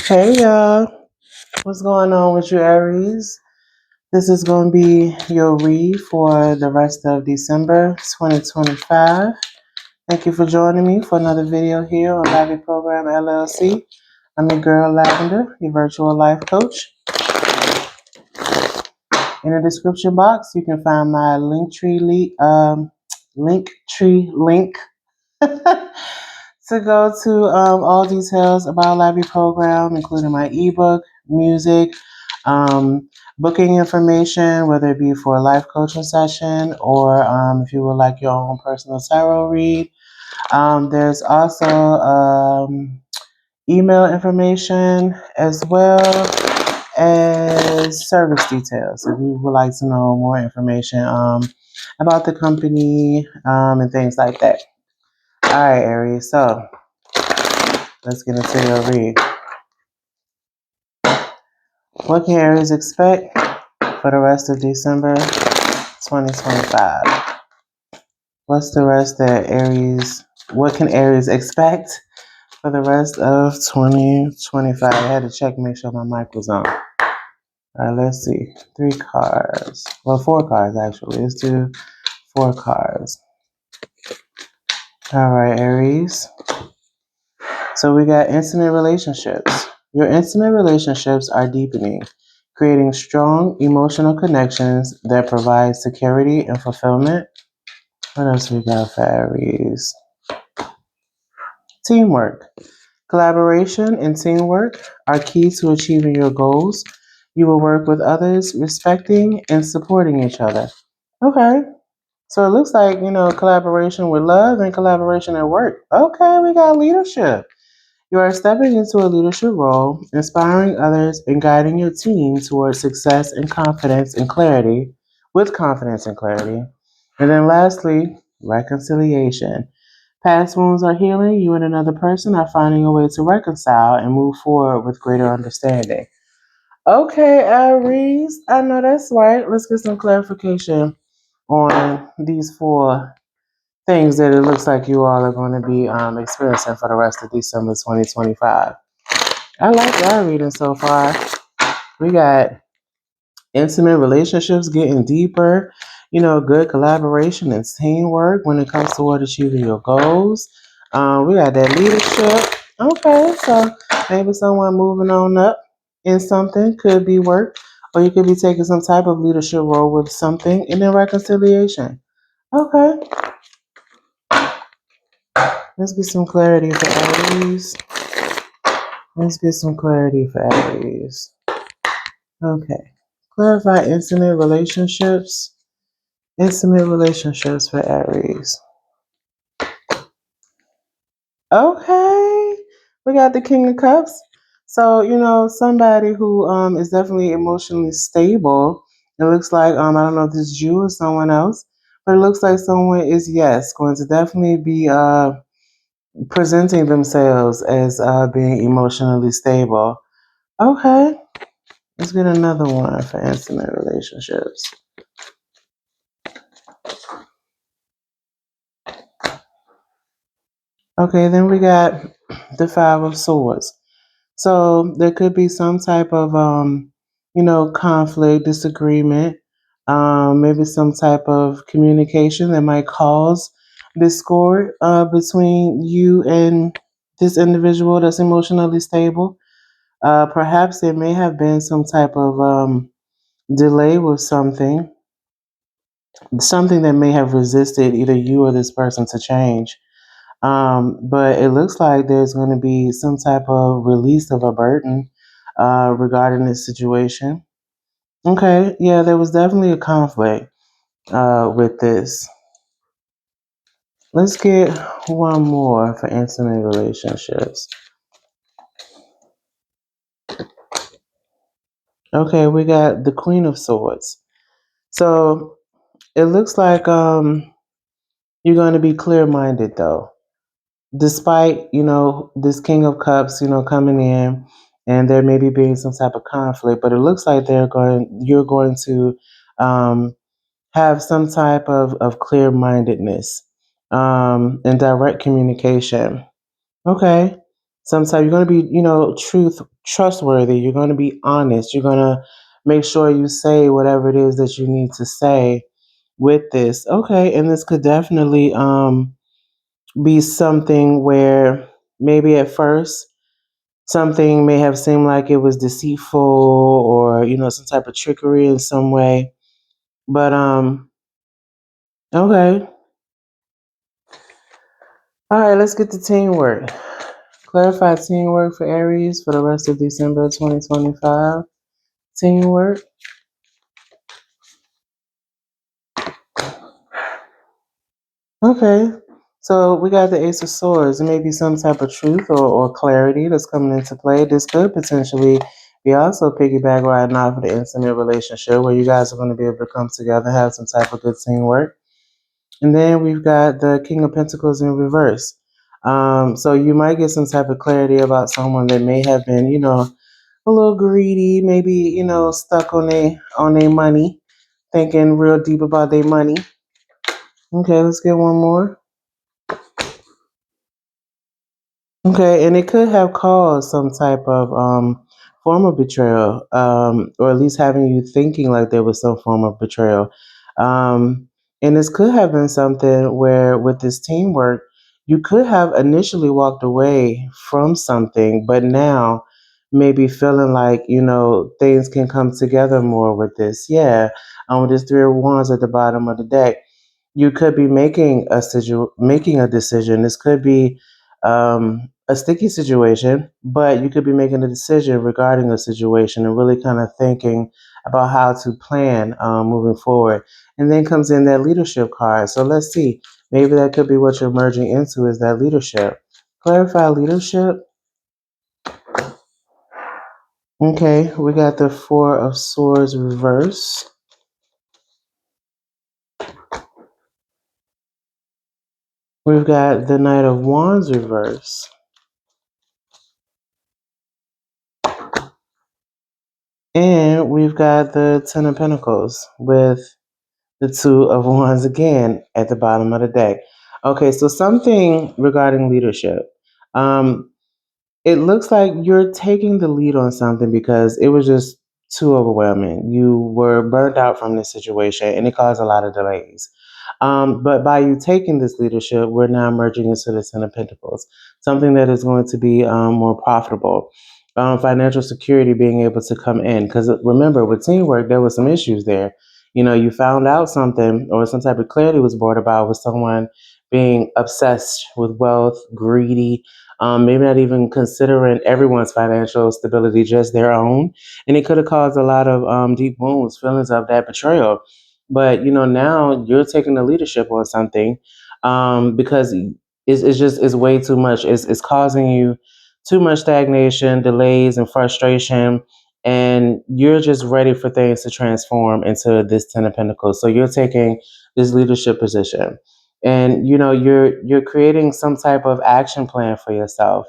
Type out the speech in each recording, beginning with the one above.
Hey y'all, what's going on with you, Aries? This is going to be your read for the rest of December 2025. Thank you for joining me for another video here on LAVI Program LLC. I'm your girl Lavender, your virtual life coach. In the description box, you can find my Linktree link to go to all details about LAVI Program, including my ebook, music, booking information, whether it be for a life coaching session or if you would like your own personal tarot read. There's also email information as well as service details if you would like to know more information about the company and things like that. All right, Aries, so let's get into your read. What can Aries expect for the rest of December 2025? What's the rest that Aries, what can Aries expect for the rest of 2025? I had to check, make sure my mic was on. All right, let's see. 3 cards. Well, 4 cards, actually. Let's do 4 cards. All right, Aries. So we got intimate relationships. Your intimate relationships are deepening, creating strong emotional connections that provide security and fulfillment. What else we got for Aries? Teamwork. Collaboration and teamwork are key to achieving your goals. You will work with others, respecting and supporting each other. Okay. So it looks like, collaboration with love and collaboration at work. Okay, we got leadership. You are stepping into a leadership role, inspiring others and guiding your team towards success and confidence and clarity, with confidence and clarity. And then lastly, reconciliation. Past wounds are healing. You and another person are finding a way to reconcile and move forward with greater understanding. Okay, Aries, I know that's right. Let's get some clarification on these 4 things that it looks like you all are going to be experiencing for the rest of December 2025. I like our reading so far. We got intimate relationships getting deeper, good collaboration and teamwork when it comes toward achieving your goals. We got that leadership. Okay, so maybe someone moving on up in something could be work, or you could be taking some type of leadership role with something, and then reconciliation. Okay, let's get some clarity for Aries. Let's get some clarity for Aries. Okay. Clarify intimate relationships. Intimate relationships for Aries. Okay. We got the King of Cups. So, somebody who is definitely emotionally stable. It looks like, I don't know if this is you or someone else, but it looks like someone is, yes, going to definitely be presenting themselves as being emotionally stable. Okay. Let's get another one for intimate relationships. Okay, then we got the 5 of Swords. So there could be some type of, conflict, disagreement, maybe some type of communication that might cause discord between you and this individual that's emotionally stable. Perhaps there may have been some type of delay with something that may have resisted either you or this person to change. But it looks like there's going to be some type of release of a burden regarding this situation. Okay, yeah, there was definitely a conflict with this. Let's get one more for intimate relationships. Okay, we got the Queen of Swords. So it looks like you're going to be clear-minded though. Despite this King of Cups coming in, and there may be being some type of conflict, but it looks like you're going to have some type of clear-mindedness and direct communication. Okay, Sometimes you're going to be, trustworthy. You're going to be honest. You're going to make sure you say whatever it is that you need to say with this. Okay, and this could definitely be something where maybe at first something may have seemed like it was deceitful or some type of trickery in some way. But okay. All right, let's get to teamwork. Clarify teamwork for Aries for the rest of December 2025. Teamwork. Okay. So we got the Ace of Swords. It may be some type of truth or clarity that's coming into play. This could potentially be also piggyback riding off of the intimate relationship where you guys are going to be able to come together, have some type of good teamwork. And then we've got the King of Pentacles in reverse. So you might get some type of clarity about someone that may have been, a little greedy, maybe, stuck on their money, thinking real deep about their money. Okay, let's get one more. Okay, and it could have caused some type of form of betrayal, or at least having you thinking like there was some form of betrayal. And this could have been something where, with this teamwork, you could have initially walked away from something, but now maybe feeling like things can come together more with this. Yeah, with this Three of Wands at the bottom of the deck, you could be making a decision. This could be a sticky situation, but you could be making a decision regarding a situation and really kind of thinking about how to plan moving forward. And then comes in that leadership card. So let's see. Maybe that could be what you're merging into is that leadership. Clarify leadership. Okay, we got the Four of Swords reverse. We've got the Knight of Wands reverse. And we've got the Ten of Pentacles with the Two of Wands again at the bottom of the deck. Okay, so something regarding leadership. Um, it looks like you're taking the lead on something because it was just too overwhelming. You were burnt out from this situation and it caused a lot of delays. But by you taking this leadership, we're now merging into the Ten of Pentacles, something that is going to be more profitable. Financial security being able to come in. Because remember, with teamwork, there were some issues there. You found out something or some type of clarity was brought about with someone being obsessed with wealth, greedy, maybe not even considering everyone's financial stability, just their own. And it could have caused a lot of deep wounds, feelings of that betrayal. But now you're taking the leadership on something because it's way too much. It's causing you too much stagnation, delays, and frustration. And you're just ready for things to transform into this Ten of Pentacles. So you're taking this leadership position and you're creating some type of action plan for yourself.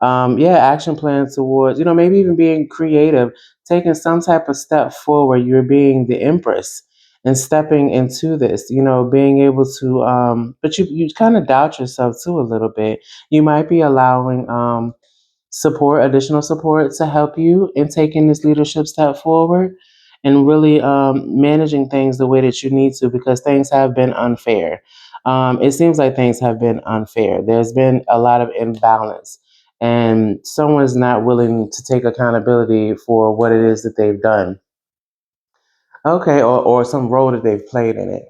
Action plan towards maybe even being creative, taking some type of step forward. You're being the empress and stepping into this, being able to but you kind of doubt yourself too a little bit. You might be allowing additional support to help you in taking this leadership step forward and really managing things the way that you need to because things have been unfair. It seems like things have been unfair. There's been a lot of imbalance, and someone's not willing to take accountability for what it is that they've done. Okay, or some role that they've played in it.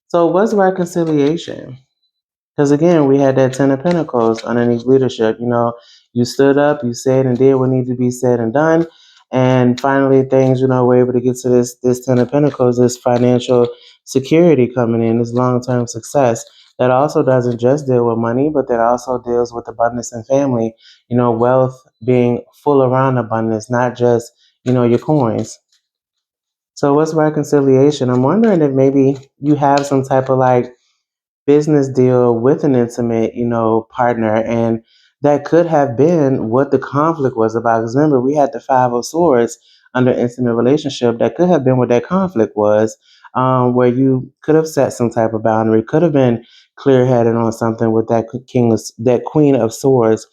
So, what's reconciliation? Because again, we had that Ten of Pentacles underneath leadership. You stood up, you said and did what needed to be said and done. And finally, things, we're able to get to this Ten of Pentacles, this financial security coming in, this long term success that also doesn't just deal with money, but that also deals with abundance and family. Wealth being full around abundance, not just, your coins. So, what's reconciliation? I'm wondering if maybe you have some type of like business deal with an intimate, partner. And that could have been what the conflict was about. Because remember, we had the Five of Swords under intimate relationship. That could have been what that conflict was, where you could have set some type of boundary, could have been clear headed on something with that Queen of Swords.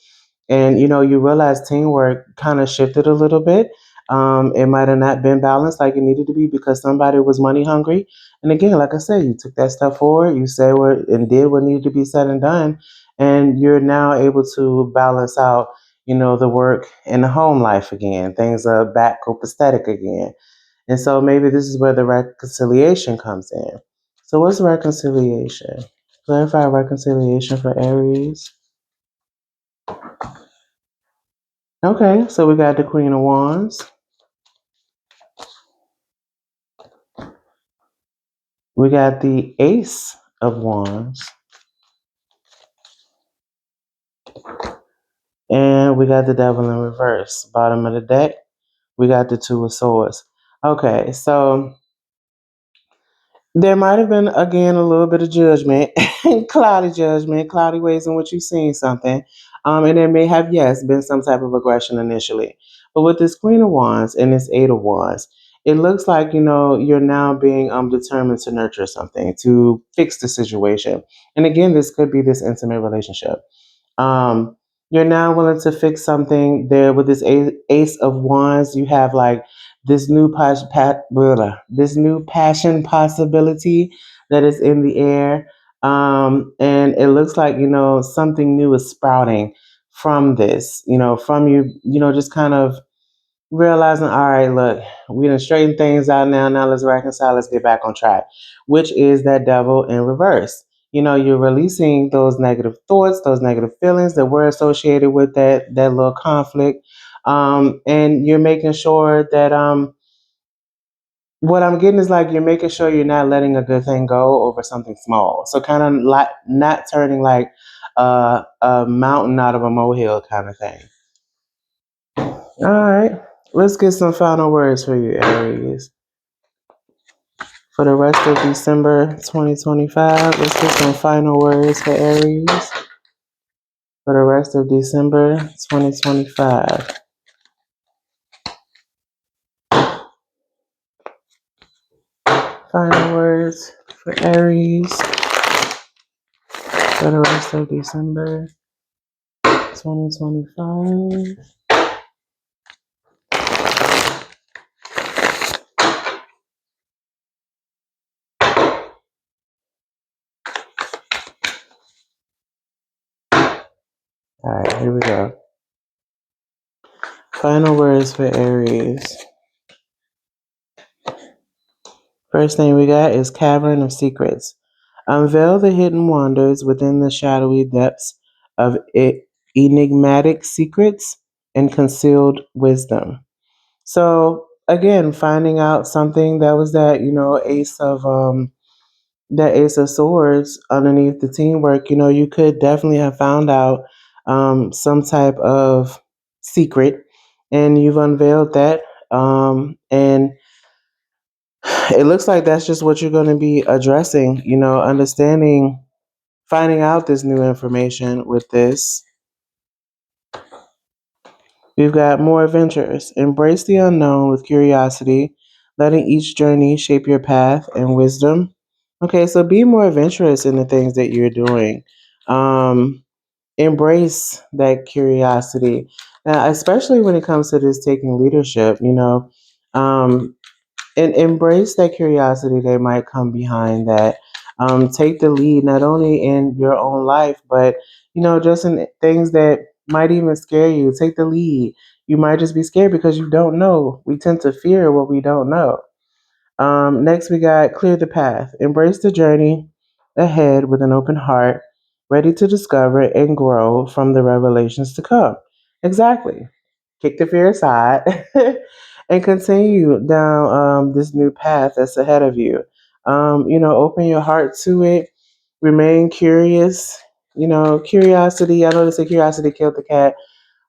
And you realize teamwork kind of shifted a little bit. It might have not been balanced like it needed to be because somebody was money hungry. And again, like I said, you took that step forward, you said what and did what needed to be said and done, and you're now able to balance out, the work and the home life again. Things are back copacetic again. And so maybe this is where the reconciliation comes in. So what's reconciliation? Clarify reconciliation for Aries. Okay, so we got the Queen of Wands. We got the Ace of Wands. And we got the Devil in reverse. Bottom of the deck, we got the Two of Swords. Okay, so there might have been, again, a little bit of judgment, cloudy ways in which you've seen something. And there may have, yes, been some type of aggression initially. But with this Queen of Wands and this Eight of Wands, it looks like, you're now being determined to nurture something, to fix the situation. And again, this could be this intimate relationship. Um, you're now willing to fix something there with this Ace of Wands. You have like this this new passion possibility that is in the air, and it looks like something new is sprouting from this. From you. Just kind of realizing, all right, look, we done straighten things out now. Now let's reconcile. Let's get back on track, which is that Devil in reverse. You're releasing those negative thoughts, those negative feelings that were associated with that little conflict, and you're making sure that what I'm getting is like you're making sure you're not letting a good thing go over something small. So kind of like not turning like a mountain out of a molehill kind of thing. All right, let's get some final words for you, Aries. For the rest of December 2025, let's get some final words for Aries. For the rest of December 2025. Final words for Aries for the rest of December 2025. All right, here we go. Final words for Aries. First thing we got is Cavern of Secrets. Unveil the hidden wonders within the shadowy depths of enigmatic secrets and concealed wisdom. So again, finding out something that was that Ace of Swords underneath the teamwork. You could definitely have found out some type of secret, and you've unveiled that. And it looks like that's just what you're going to be addressing. Understanding, finding out this new information with this. We've got more adventures. Embrace the unknown with curiosity, letting each journey shape your path and wisdom. Okay, so be more adventurous in the things that you're doing. Embrace that curiosity, especially when it comes to this taking leadership. Um, and embrace that curiosity that might come behind that. Take the lead not only in your own life, but just in things that might even scare you. Take the lead. You might just be scared because you don't know. We tend to fear what we don't know. Next, we got clear the path. Embrace the journey ahead with an open heart, ready to discover and grow from the revelations to come. Exactly. Kick the fear aside and continue down this new path that's ahead of you. Open your heart to it. Remain curious. Curiosity. I know they say curiosity killed the cat,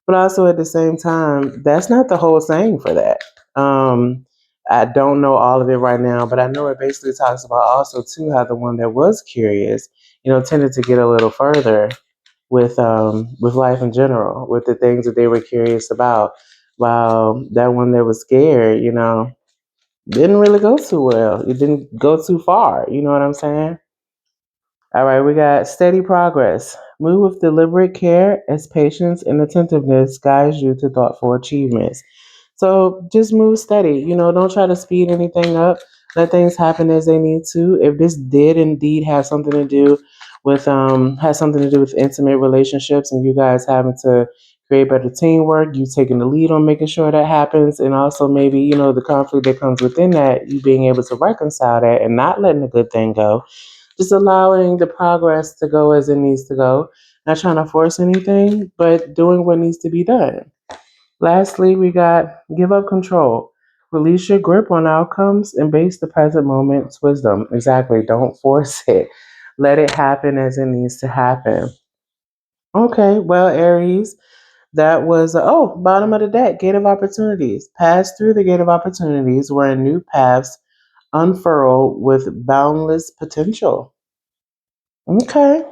but also at the same time, that's not the whole saying for that. Um, I don't know all of it right now, but I know it basically talks about also too how the one that was curious, tended to get a little further with life in general, with the things that they were curious about. While that one that was scared, didn't really go too well. It didn't go too far. You know what I'm saying? All right, we got steady progress. Move with deliberate care as patience and attentiveness guides you to thoughtful achievements. So just move steady. Don't try to speed anything up. Let things happen as they need to. If this did indeed have something to do with has something to do with intimate relationships and you guys having to create better teamwork, you taking the lead on making sure that happens, and also maybe, the conflict that comes within that, you being able to reconcile that and not letting the good thing go. Just allowing the progress to go as it needs to go. Not trying to force anything, but doing what needs to be done. Lastly, we got give up control. Release your grip on outcomes, embrace the present moment's wisdom. Exactly. Don't force it. Let it happen as it needs to happen. Okay, well, Aries, that was, bottom of the deck, gate of opportunities. Pass through the gate of opportunities where new paths unfurl with boundless potential. Okay,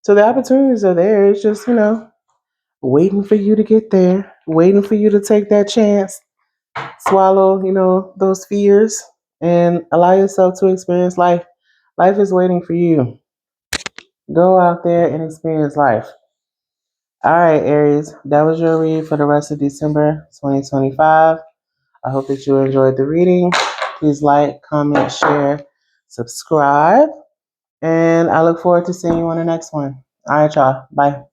so the opportunities are there. It's just, waiting for you to get there, waiting for you to take that chance, swallow, those fears, and allow yourself to experience life. Life is waiting for you. Go out there and experience life. All right, Aries, that was your read for the rest of December 2025. I hope that you enjoyed the reading. Please like, comment, share, subscribe, and I look forward to seeing you on the next one. All right, y'all. Bye.